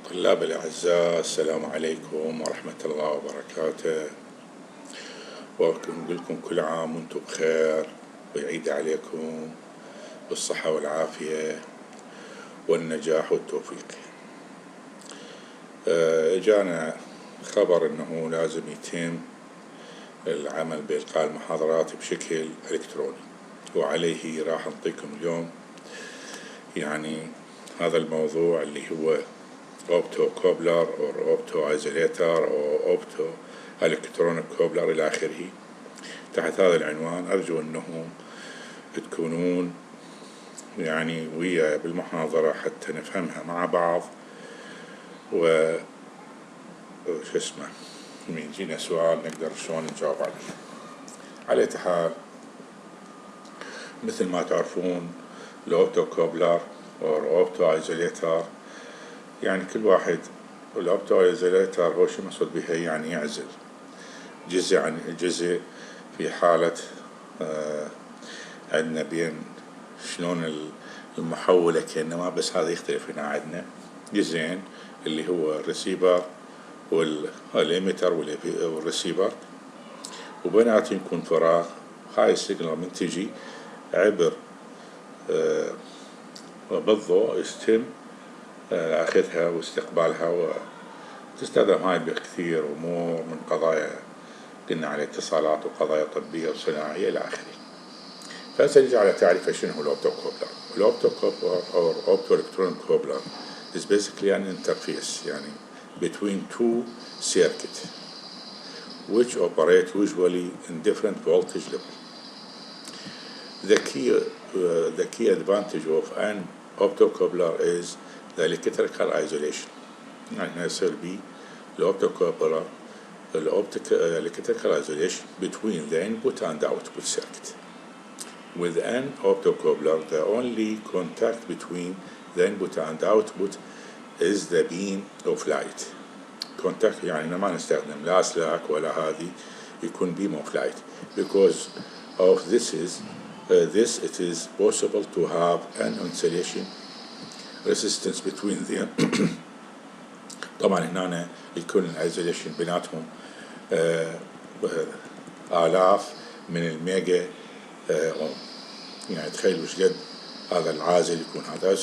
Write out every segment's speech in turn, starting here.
طلاب الأعزاء، السلام عليكم ورحمة الله وبركاته، ونقول لكم كل عام وانتم بخير ويعيد عليكم بالصحة والعافية والنجاح والتوفيق. جانا خبر انه لازم يتم العمل بإلقاء المحاضرات بشكل إلكتروني، وعليه راح نعطيكم اليوم يعني هذا الموضوع اللي هو اوبتو كوبلر او اوبتو ايزوليتر او اوبتو الكترونيك كوبلر الى اخره. تحت هذا العنوان ارجو انهم تكونون يعني ويا بالمحاضرة حتى نفهمها مع بعض، و شو اسمه من يجينا سؤال نقدر شلون نجاوب عليه. على حال مثل ما تعرفون الاوبتو كوبلر او اوبتو ايزوليتر يعني كل واحد، الاوبتو ايزوليتر هو شو مقصود بها؟ يعني يعزل جزء عن الجزء في حالة عندنا بين شلون المحولة كأنما، بس هذا يختلف. هنا عندنا جزئين اللي هو الريسيفر والإيميتر والريسيفر، وبيناتهم يكون فراغ. هاي السيجنال من تجي عبر بالضوء يتم أخذها واستقبالها، وتستخدم هاي بكثير أمور من قضايا قلنا على اتصالات وقضايا طبية وصناعية إلى آخره. فسنجي على تعريف شنو هو الأوبتو كوبلر. الأوبتو كوبلر أو أوبتو إلكترونيك كوبلر is basically an interface يعني between two circuits which operate usually in different voltage level. The key advantage of an optocoupler is the electrical isolation. يعني يصير بي الأوبتوكوبلر electrical isolation between the input and the output circuit. With an optocoupler, the only contact between the input and the output is the beam of light. Contact يعني ما نستخدم لا أسلاك ولا هذه، يكون beam of light. Because of this it is possible to have an insulation resistance between them. طبعا هنا يكون الايزوليشن بيناتهم آلاف من الميجا أوم. يعني تخيل وش قد هذا العازل يكون. هذا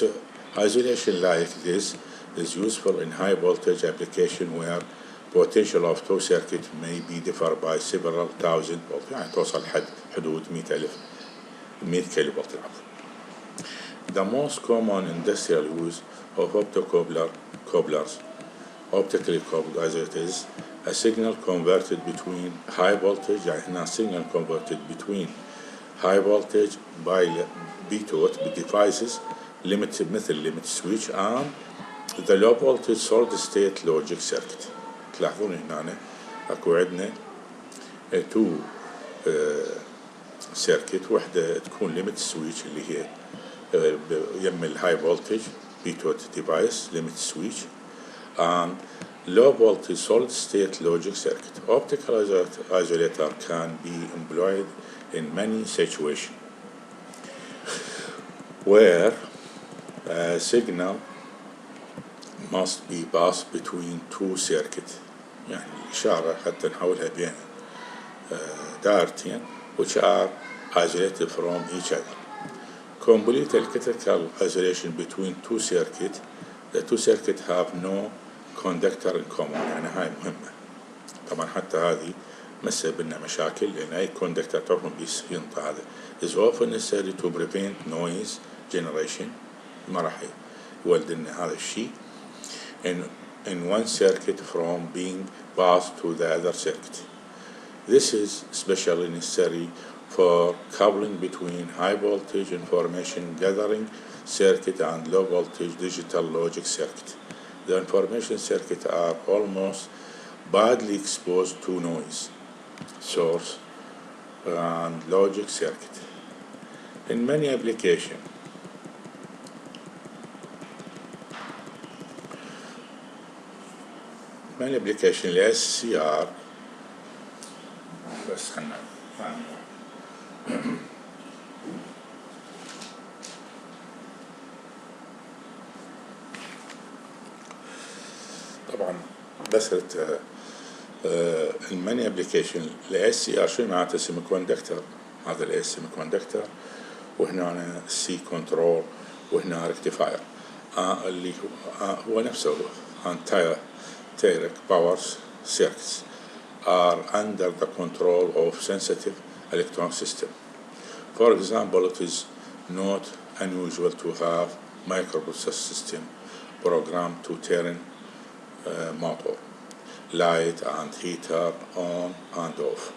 isolation like this is useful in high voltage application where potential of two circuits may be differ by several thousand volt، يعني توصل حدود 100 كيلو فولت العرض. The most common industrial use of optocouplers, optically coupled isolators, a signal converted between high voltage، يعني هنا signal converted between high voltage by devices limited مثل limit switch and the low voltage solid state logic circuit. تلاحظون هنا اكو عندنا تو سيركت، وحدة تكون limit switch اللي هي يم الهاي فولتج بيتوت ديفايس limit switch and low voltage solid state logic circuit. Optical isolator can be employed in many situations where a signal must be passed between two circuits. يعني الإشارة حتى نحولها بين دائرتين which are isolated from each other. Complete electrical isolation between two circuits. The two circuits have no conductor in common. يعني هاي مهمة طبعا، حتى هذه مسبب لنا مشاكل لأن أي كوندكتر تعرفون بيس ينطى هذا is often necessary to prevent noise generation. ما راح يولد لنا هذا الشيء in one circuit from being passed to the other circuit. This is especially necessary for coupling between high voltage information gathering circuit and low voltage digital logic circuit. The information circuit are almost badly exposed to noise source and logic circuit. In many applications, SCR بس خلنا طبعا بسرت الماني ابلكيشن ل SCR شو معناته سيمي كوندكتور. هذا ال سيمي كوندكتور، وهنا سي كنترول، وهنا ريكتيفاير اللي هو نفسه entire power circuits are under the control of sensitive electronic system. For example, it is not unusual to have microprocessor system programmed to turn motor, light and heater on and off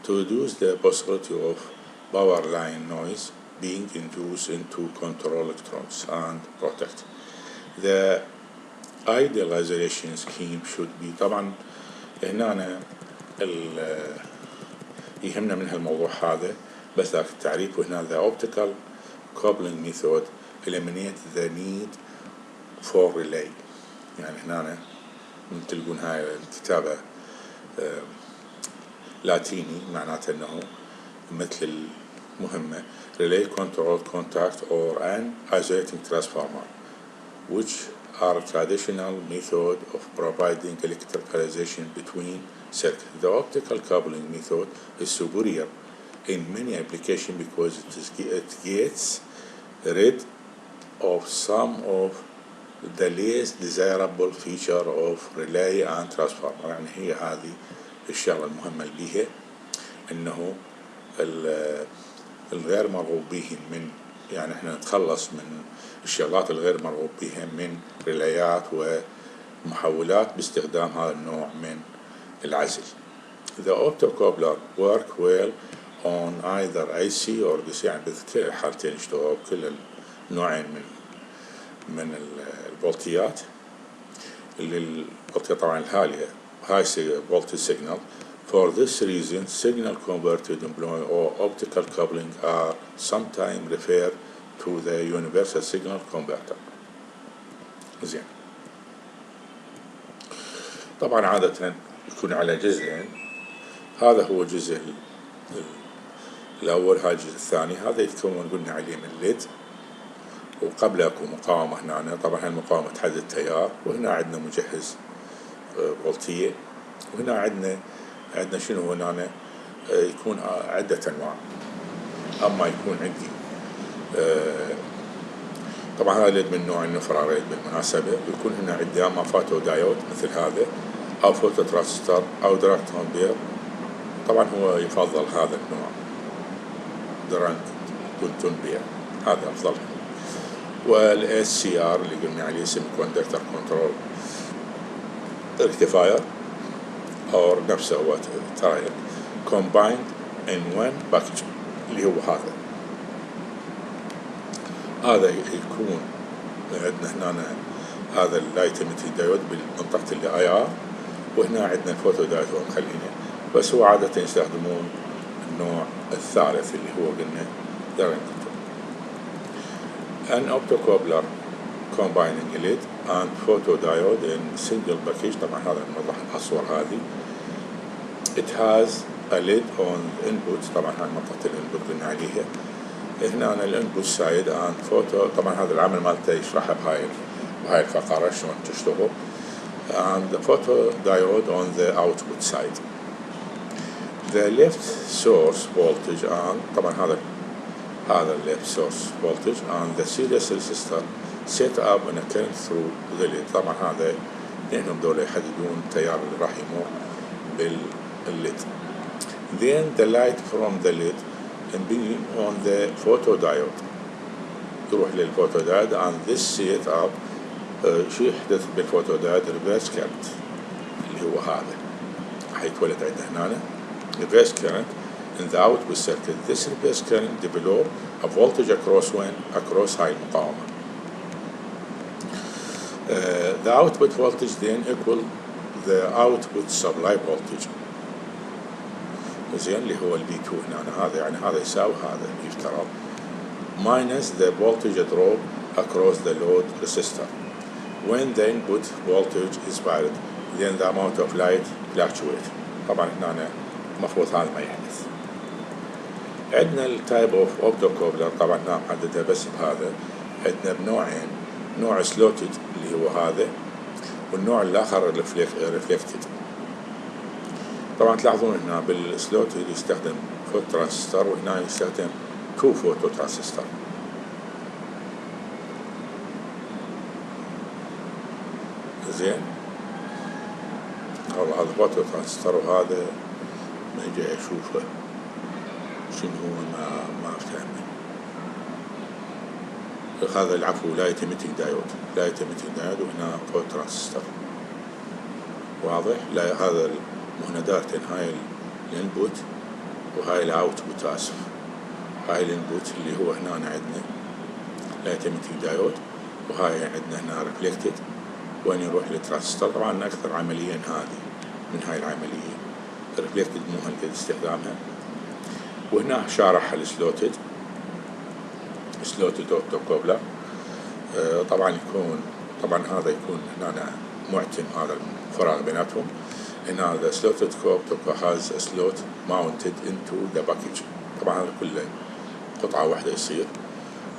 to reduce the possibility of power line noise being induced into control electronics and protect. The ideal isolation scheme should be طبعا هنا يهمنا من هالموضوع هذا بس ذاك التعريف. وهنا the optical coupling method eliminate the need for relay. يعني هنا من تلقون هاي الكتابة لاتيني معناته انه مثل المهمة relay control contact or an isolating transformer, which are traditional method of providing electricalization between circuits. The optical coupling method is superior in many applications because it gets rid of some of the least desirable feature of relay and transformer. يعني هي هذه الشغلة المهمة اللي بيها انه الغير مرغوب بهم من، يعني احنا نتخلص من الشغلات الغير مرغوب بها من ريليات ومحولات باستخدام هذا النوع من العزل. The optocoupler work well on either AC or DC. يعني بكل الحالتين يشتغلوا بكل النوعين من الفولتيات. اللي الفولتيات طبعا الهالية high voltage signal. For this reason, signal converted employing or optical coupling are sometimes referred to the universal signal converter. زين. طبعا عادة يكون على جزئين. هذا هو الجزء الأول، هذا الجزء الثاني. هذا يتكون قلنا عليه من ليد، وقبله اكو مقاومة هنا. طبعا هالمقاومة تحدد التيار، وهنا عندنا مجهز فولتية، وهنا عندنا شنو هنا يكون عدة أنواع. أما يكون عندي طبعا هذا ليد من نوع النفراريد بالمناسبة، ويكون هنا عندي أما فاتو دايود مثل هذا، أو فوتو ترانزستور، أو دراكت أمبير. طبعا هو يفضل هذا النوع دراكت أمبير، هذا أفضل. وال SCR اللي قلنا عليه سيمي كوندكتور كنترول ريكتيفاير، أو نفسه هو ترايل combined in one package اللي هو هذا يكون عندنا هنا هذا اللايت ايميتنج دايود بالمنطقة اللي IR، وهنا عندنا الفوتو دايود هو مخلينه، بس هو عادة يستخدمون النوع الثالث اللي هو قلنا دايود. An optocoupler combining a LED and photodiode in single package. طبعا هذا نوضح الصور هذه. It has a LED on input. طبعا هاي منطقة الانبوت قلنا عليها. هنا أنا الانبوت سايد and photo. طبعا هذا العمل مالته يشرحه بهاي الفقرة شلون تشتغل. And the photodiode on the output side. The left source voltage and طبعا هذا left source voltage and the series resistor set up in a current through the LED. طبعا هذا لأنهم دول يحددون التيار اللي راح يمر بالLED. Then the light from the LED and being on the photodiode يروح للفوتودايود and this set up شو يحدث بالفوتودايود reverse current اللي هو هذا حيتولد عندنا هنا reverse current in the output circuit. This reverse current develop a voltage across هاي المقاومة. The output voltage then equal the output supply voltage. زين اللي هو الB2 هنا. هذا يعني هذا يساوي هذا يفترض minus the voltage drop across the load resistor. When the input voltage is varied, then the amount of light fluctuates. طبعا هنا مفروض هذا ما يحدث. عندنا التايب اوف اوبتوكوبلر طبعا هنا محددها بس بهذا. عندنا بنوعين، نوع سلوتد اللي هو هذا، والنوع الآخر ريفلكتد. طبعا تلاحظون هنا بالسلوت يستخدم فوتو ترانزستور، وهنا يستخدم 2 فوتو ترانزستور. زين، والله هذا فوتو ترانزستور، وهذا ما جاي اشوفه شنو هو، ما افتهم. هذا العفو لايت ايميتنج دايود، وهنا فوتو ترانزستور. واضح؟ لا، هذا المهنداتين، هاي الانبوت وهاي الاوتبوت. اسف، هاي الانبوت اللي هو هنا عندنا لايت ايميتنج دايود، وهاي عندنا هنا ريفلكتد، وين يروح للترانزستور. طبعا اكثر عمليا هذه من هاي العمليه، الريفلكتد مو هالقد استخدامها. وهنا شارح السلوتد اوتو كوبلر. طبعا هذا يكون هنا معتم، هذا الفراغ بيناتهم. هنا the slotted opto has a slot mounted into the package. طبعا هذا كله قطعة واحدة يصير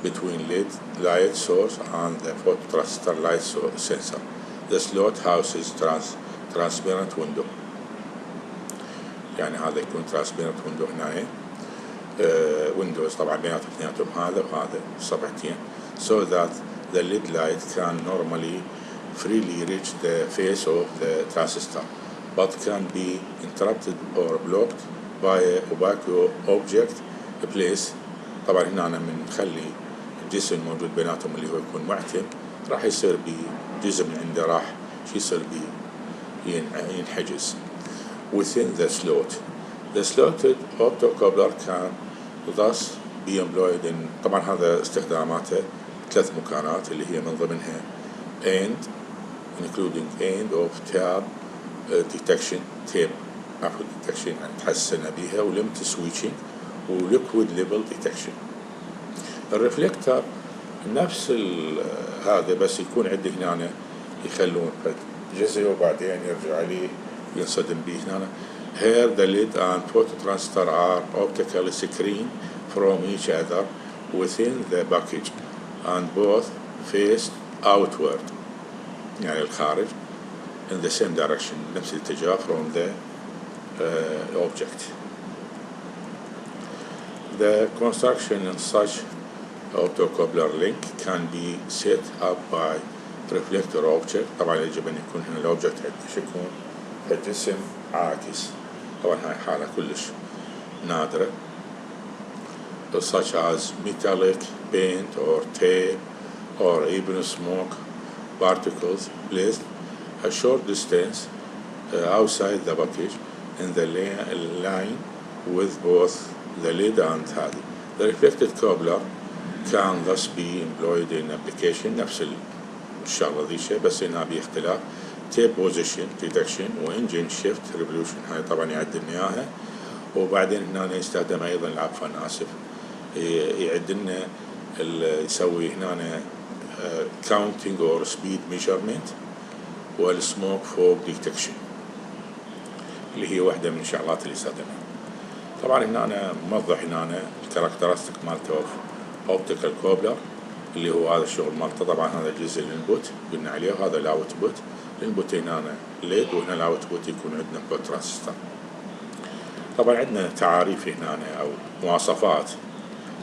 between light source and the phototransistor light sensor. The slot houses transparent window، يعني هذا يكون transparent window هنا windows طبعا بيناتهم اثنيناتهم، هذا وهذا صفحتين، so that the LED light can normally freely reach the face of the transistor, but can be interrupted or blocked by a opaque object place. طبعا هنا أنا من نخلي الجسم موجود بيناتهم اللي هو يكون معتم، راح يصير بجزء من عنده راح يصير ينحجز within the slot. The slotted optocoupler can thus be employed in، طبعا هذا استخداماته 3 مكانات اللي هي من ضمنها and including end of tab detection، يعني تحسن بيها، وليمت سويتشنج، وليكويد ليفل ديتكشن. الريفلكتر نفس هذا، بس يكون عندي هنا يخلون جزء وبعدين يرجع لي ينصدم به هنا. Here the LED and phototransistor are optically screened from each other within the package and both face outward، يعني الخارج in the same direction، نفس الاتجاه from the object. The construction in such optocoupler link can be set up by reflector object. طبعا يجب أن يكون هنا الأوبجكت عندنا يكون الجسم عاكس. طبعا هاي حالة كلش نادرة، such as metallic paint or tape or even smoke particles placed a short distance outside the package in the line with both the LED and هذه. The reflected coupler can thus be employed in application نفس الشغلة ذي شيء، بس هنا باختلاف tape position detection وانجن shift revolution. هاي طبعا يعدل إياها. وبعدين هنا يستخدم أيضا العفو أنا آسف يعدلنا يسوي هنا counting or speed measurement والsmoke fog detection اللي هي واحدة من الشغلات اللي يستخدمها. طبعا هنا أنا موضح هنا الكاركترستيك مالته اوبتيكال كوبلر اللي هو هذا الشغل مالته. طبعا هذا جزء الانبوت قلنا عليه، وهذا الاوتبوت. الانبوت هنا ليد، وهنا الاوتبوت يكون عندنا فوتو ترانزستور. طبعا عندنا تعاريف هنا او مواصفات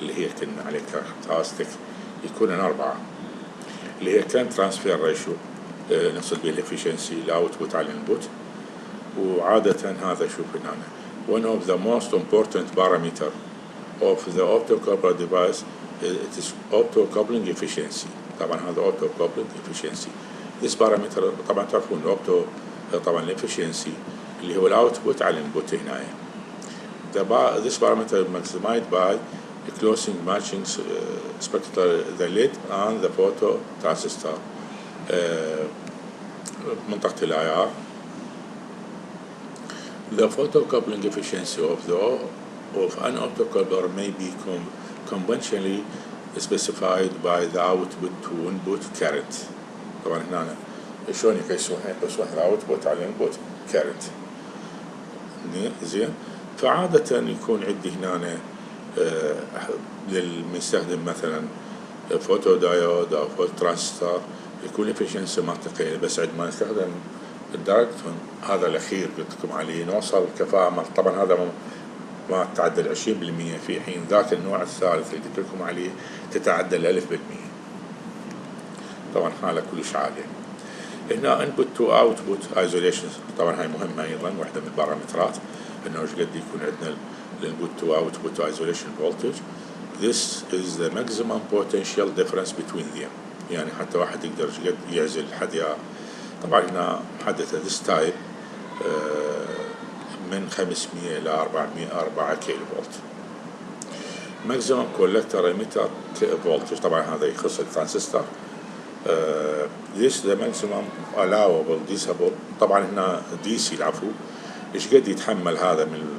اللي هي كنا عليه كاركترستيك، يكون 4 اللي هي كان ترانسفير ريشيو نقصد به الافشنسي الاوتبوت على الانبوت. وعادة هذا شوف هنا one of the most important parameter of the optocoupler device it is optocoupling efficiency. طبعا هذا optocoupling efficiency. this parameter طبعا تعرفون الاوبتو طبعا الافشنسي اللي هو الاوتبوت على الانبوت هنا. this parameter maximized by closing matching spectral the LED and the photo transistor منطقة الIR. The photocoupling efficiency of an optocoupler may be conventionally specified by the output to input current. طبعا هنا شلون يقيسون الاوتبوت على الانبوت current. زين، فعادة يكون عندي هنا للمستخدم مثلا فوتو دايود او فوتو ترانزستور يكون efficiency منطقي، بس عندما نستخدم الدايركت هذا الأخير قلت لكم عليه نوصل كفاءة طبعا هذا ما تتعدى 20%، في حين ذاك النوع الثالث اللي قلت لكم عليه تتعدى 1000%. طبعا حالة كلش عالية. هنا input to output isolation طبعا هاي مهمة أيضا، واحدة من البارامترات إنه إيش قد يكون عندنا input to output isolation voltage. This is the maximum potential difference between them. يعني حتى واحد يقدر قد يعزل حد طبعا هنا محددة this type من 500 إلى 4 كيلو فولت. maximum collector emitter voltage طبعا هذا يخص الترانزستور. this the maximum allowable decibel طبعا هنا DC العفو. إيش قد يتحمل هذا من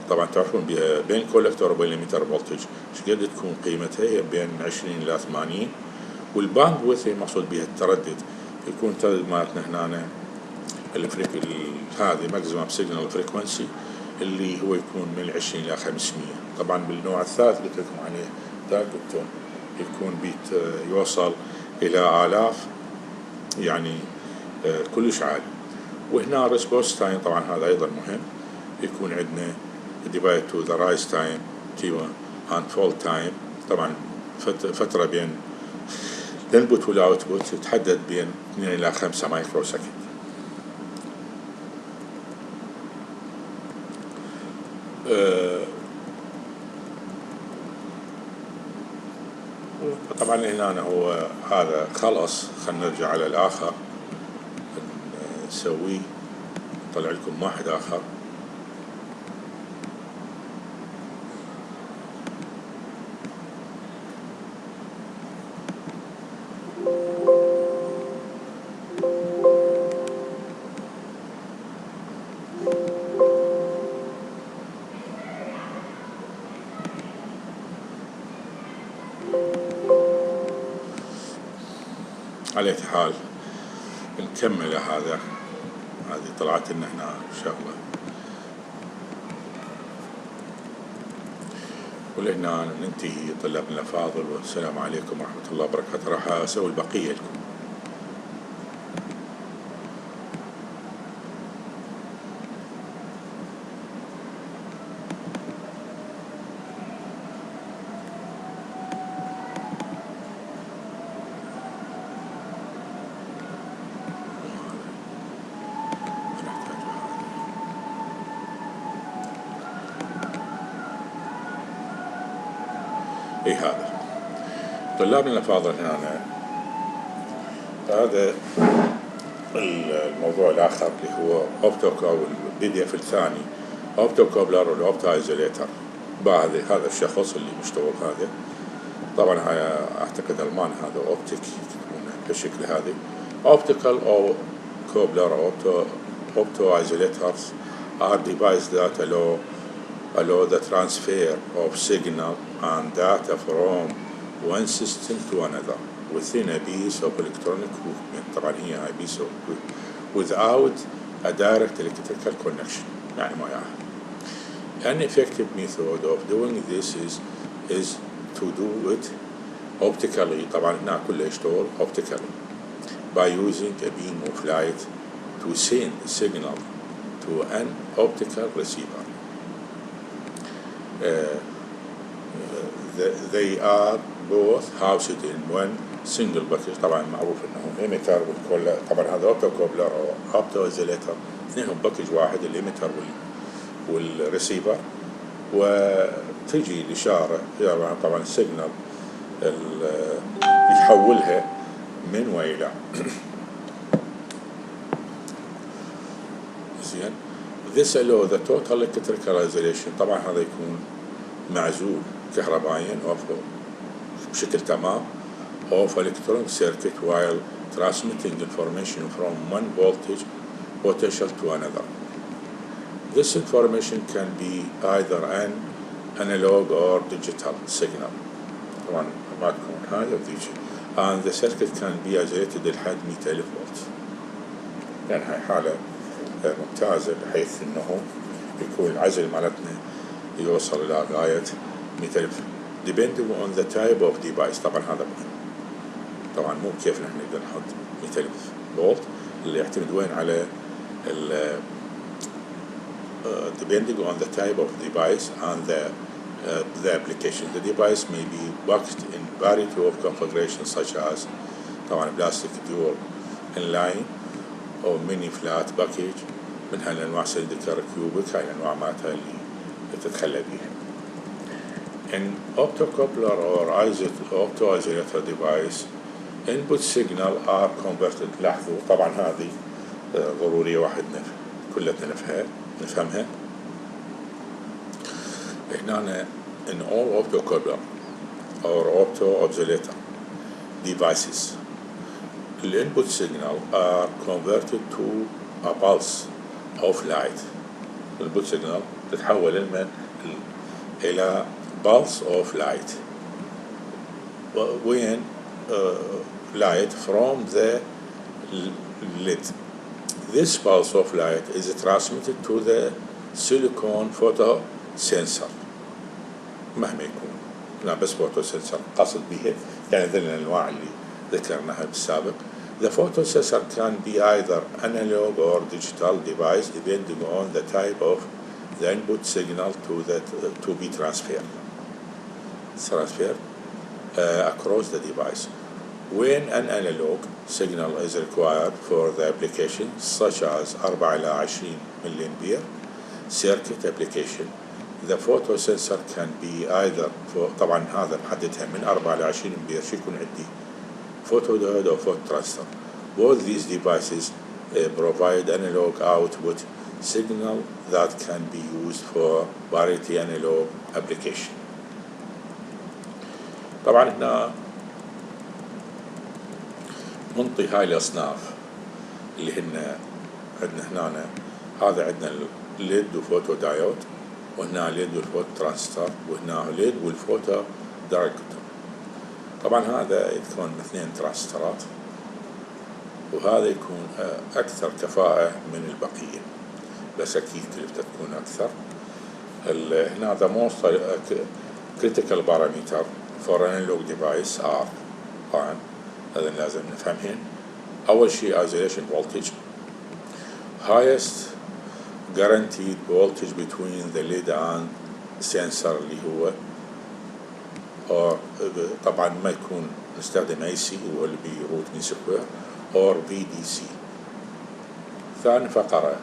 طبعا تعرفون بين كولكتور وبين الميتر فولتج إيش قد تكون قيمتها، هي بين 20 إلى 80. والباندويث هي مقصود بها التردد، يكون التردد مالتنا هنا هذه ماكسيمم سيجنال فريكونسي اللي هو يكون من 20 إلى 500. طبعا بالنوع الثالث قلت لكم عليه ذاك التون يكون بيت يوصل إلى آلاف، يعني كلش عالي. وهنا ريسبونس تايم طبعا هذا أيضا مهم، يكون عندنا divided to the rise time and fall time. طبعا فترة بين الانبوت والاوتبوت تتحدد بين 2 إلى 5 مايكرو سكند. طبعا هنا هو هذا خلص، خلينا نرجع على الآخر نسويه، طلع لكم واحد آخر. على حال نكمل هذه طلعت لنا هنا شغلة، ولهنا ننتهي طلابنا الأفاضل، والسلام عليكم ورحمة الله وبركاته. راح أسوي البقية لكم. اي هذا طلابنا الأفاضل هنا، هذا الموضوع الآخر اللي هو أوبتوك أو الPDF الثاني أوبتوكوبلر والأوبتو ايزوليتر. هذا الشخص اللي مشتغل هذا طبعا أعتقد ألمان، هذا أوبتيك بالشكل هذا أوبتيكال أو كوبلر أوبتو ايزوليترز are devices that allow the transfer of signal and data from one system to another within a piece of electronic equipment. طبعا هي piece of without a direct electrical connection، يعني ما يعني. An effective method of doing this is to do it optically. طبعا هنا كله يشتغل optically by using a beam of light to send a signal to an optical receiver. They are both housed in one single bucket. طبعا معروف انهم emitter والكل، طبعا هذا اوبتوكوبلر او اوبتو ايزوليتر، اثنينهم باكج واحد، الاميتر والريسيفر، وتجي الاشاره طبعا السيجنال يحولها من والى. زين. This allows the total electrical isolation. طبعا هذا يكون معزول كهربائيا بشكل تمام of electronic circuit while transmitting information from one voltage potential to another. This information can be either an analog or digital signal. طبعا ما تكون هذا digital. And the circuit can be isolated لحد 100,000 فولت. يعني هاي حالة ممتازة بحيث انه يكون العزل مالتنا يوصل الى غاية 100,000 depending on the type of device. طبعا هذا مهم. طبعا مو كيف نحن نقدر نحط 200 فولت، اللي يعتمد وين على depending on the type of device and the application. The device may be boxed in variety of configurations such as طبعا plastic dual inline أو mini flat package، من هالأنواع سلندر كيوبيك، هاي الأنواع مالتها اللي تتخلى بيها. In optocoupler or opto-isolator device, input signal are converted. لاحظوا طبعا هذه ضرورية واحد كلنا نفهمها. هنا in all optocoupler or opto-oscillator devices, the input signal are converted to a pulse of light. الانبوت signal تتحول إلى pulse of light when light from the lid. This pulse of light is transmitted to the silicon photo sensor. مهما يكون، لا بس photo sensor قصد بها يعني ذي الأنواع اللي ذكرناها بالسابق. The photo sensor can be either analog or digital device depending on the type of the input signal to be transferred across the device. When an analog signal is required for the application such as 4 إلى 20 ملي أمبير circuit application, the photo sensor can be either طبعا هذا محددها من 4 إلى 20 أمبير، شو يكون عندي photodiode or phototransistor. Both these devices provide analog output signal that can be used for variety analog application. طبعا هنا منطي هاي الأصناف اللي هن عندنا هنا، هذا عندنا الليد وفوتو دايود، وهنا الليد والفوتو ترانستر، وهنا الليد والفوتو دايركتور. طبعا هذا يكون 2 ترانسترات، وهذا يكون أكثر كفاءة من البقية، بس أكيد كلفته تكون أكثر. هنا the most critical parameter for analog device are طبعا هذا لازم نفهمهن. أول شيء isolation voltage، highest guaranteed voltage between the lid and sensor اللي هو or طبعا ما يكون نستخدم AC هو اللي بيروت مين سكوير or VDC. ثاني فقرة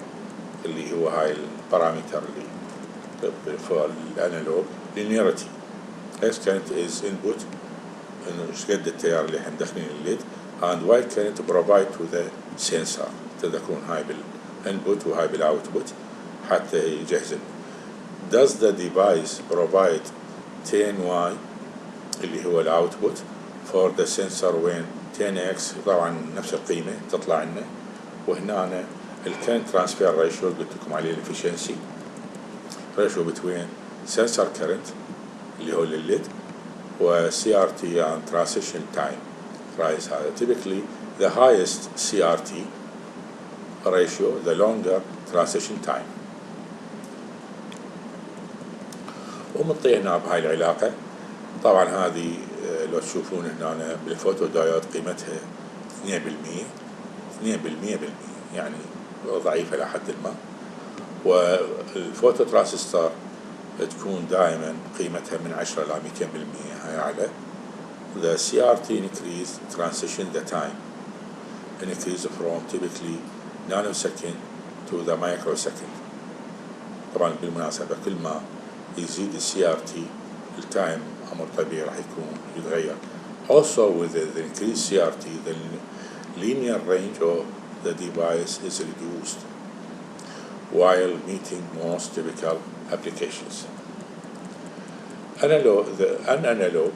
اللي هو هاي البارامتر اللي في الانالوج linearity، S current is input إنه إيش قد التيار اللي احنا مدخلين الليد and wide current provide to the sensor. تذكرون هاي بالانبوت وهاي بالاوتبوت حتى يجهز. Does the device provide 10Y اللي هو الاوتبوت for the sensor when 10x طبعا نفس القيمة تطلع لنا. وهنا الكرنت ترانسفير ريشيو قلت لكم عليه الافشنسي ريشيو between sensor current اللي هو للليد و CRT and transition time price. هذا typically the highest CRT ratio the longer transition time. ومنطينا بهاي العلاقة. طبعا هذه لو تشوفون هنا بالفوتو دايود قيمتها 2% يعني ضعيفة لحد ما، والفوتو ترانسستور تكون دائما قيمتها من 10 إلى 200% هاي أعلى. The CRT increase transition the time increase from typically nanosecond to the microsecond. طبعا بالمناسبة كل ما يزيد ال CRT التايم أمر طبيعي راح يكون يتغير. Also with the increased CRT the linear range of the device is reduced while meeting most typical applications. An analog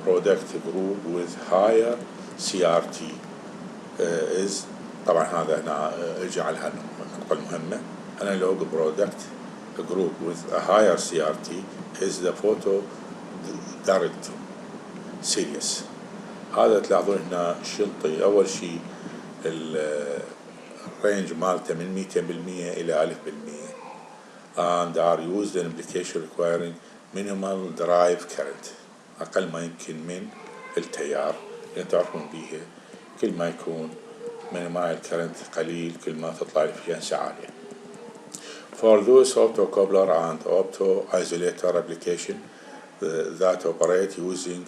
product group with higher CRT is طبعا هذا هنا اجعلها النقطة المهمة. Analog product group with a higher CRT is the photo direct series. هذا تلاحظون هنا شنطي أول شيء الرينج مالته من 200% إلى 1000% and are used in application requiring minimal drive current أقل ما يمكن من التيار اللي تعرفون بيها، كل ما يكون مينيمايل كرنت قليل كل ما تطلع الإفشنسي عالية. For those optocoupler and opto-isolator application that operate using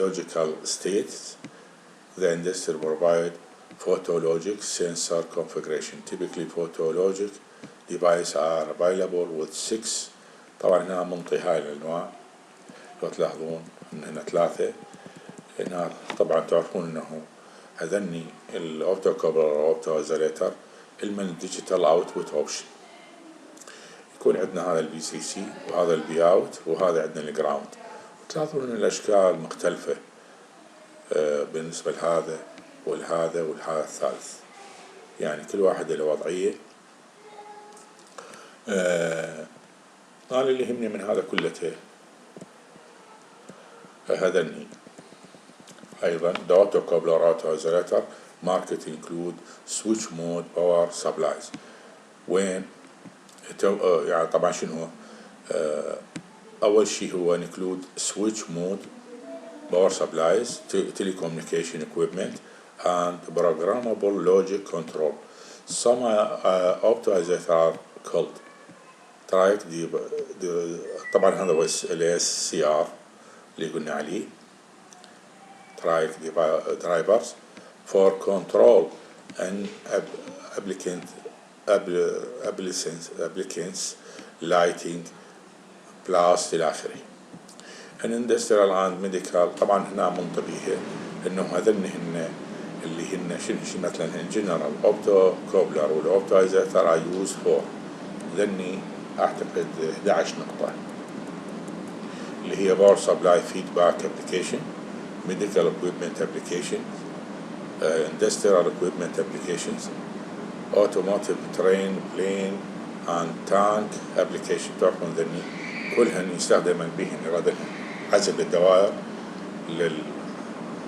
logical states, the industry provide photologic sensor configuration. Typically photologic devices are available with 6. طبعا هنا منطي هاي الأنواع، لو تلاحظون إن هنا 3. هنا طبعا تعرفون إنه هذني الأوبتوكابلر أو أوبتو-ايزوليتر المن ديجيتال أوتبوت أوبشن. يكون عندنا هذا البي سي سي وهذا البي اوت وهذا عندنا الجراوند. تلاحظون ان الاشكال مختلفة بالنسبة لهذا والهذا والهذا الثالث، يعني كل واحد له وضعية. أنا اللي يهمني من هذا كلته هذني أيضا the autocoupler auto-isolator market include switch mode power supplies. وين يعني طبعا شنو هو؟ أول شيء هو include switch mode power supplies, telecommunication equipment and programmable logic control. Some opto-isolator are called track طبعا هذا هو ال SCR اللي قلنا عليه track drivers for control and applicants lighting plus إلى آخره. industrial and medical طبعا هنا منطبيه إنه هذن هن اللي هن شنو مثلا general optocoupler والopto-isolator are used for ذني أعتقد 11 نقطة اللي هي power supply feedback application, medical equipment application, industrial equipment applications, automotive train, plane and tank application. تعرفون ذني كلهن يستخدمن بهن غدا حسب الدوائر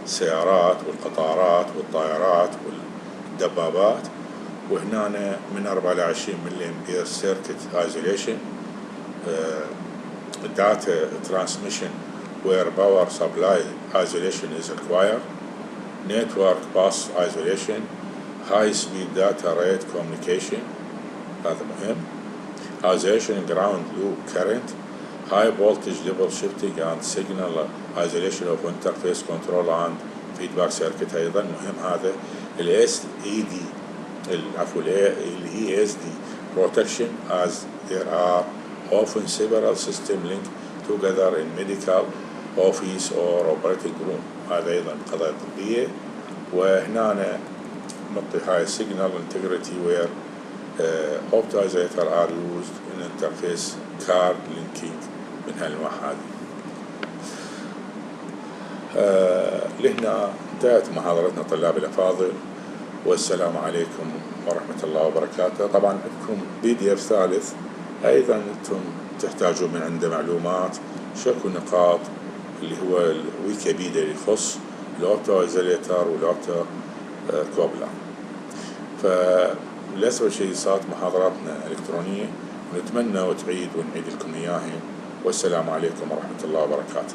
للسيارات والقطارات والطائرات والدبابات. وهنا من 4 إلى 20 ملي أمبير circuit isolation, data transmission where power supply isolation is required, network bus isolation, high speed data rate communication هذا مهم, isolation ground loop current, high voltage level shifting and signal isolation of interface control and feedback circuit أيضا مهم. هذا ال SED العفو ال ESD protection as there are often several system linked together in medical office or operating room. هذا أيضا قضايا طبية. وهنا نعطي هاي signal integrity where opto-isolator are used in interface card linking من هالأنواع هذه. لهنا انتهت محاضرتنا طلاب الأفاضل، والسلام عليكم ورحمة الله وبركاته. طبعا عندكم PDF ثالث أيضا أنتم تحتاجون من عنده معلومات شكو نقاط اللي هو الويكيبيديا اللي يخص الأوبتو-ايزوليتر والأوبتو-كوبلر. فلأسوأ شيء صارت محاضراتنا إلكترونية، ونتمنى وتعيد ونعيد لكم إياها. والسلام عليكم ورحمة الله وبركاته.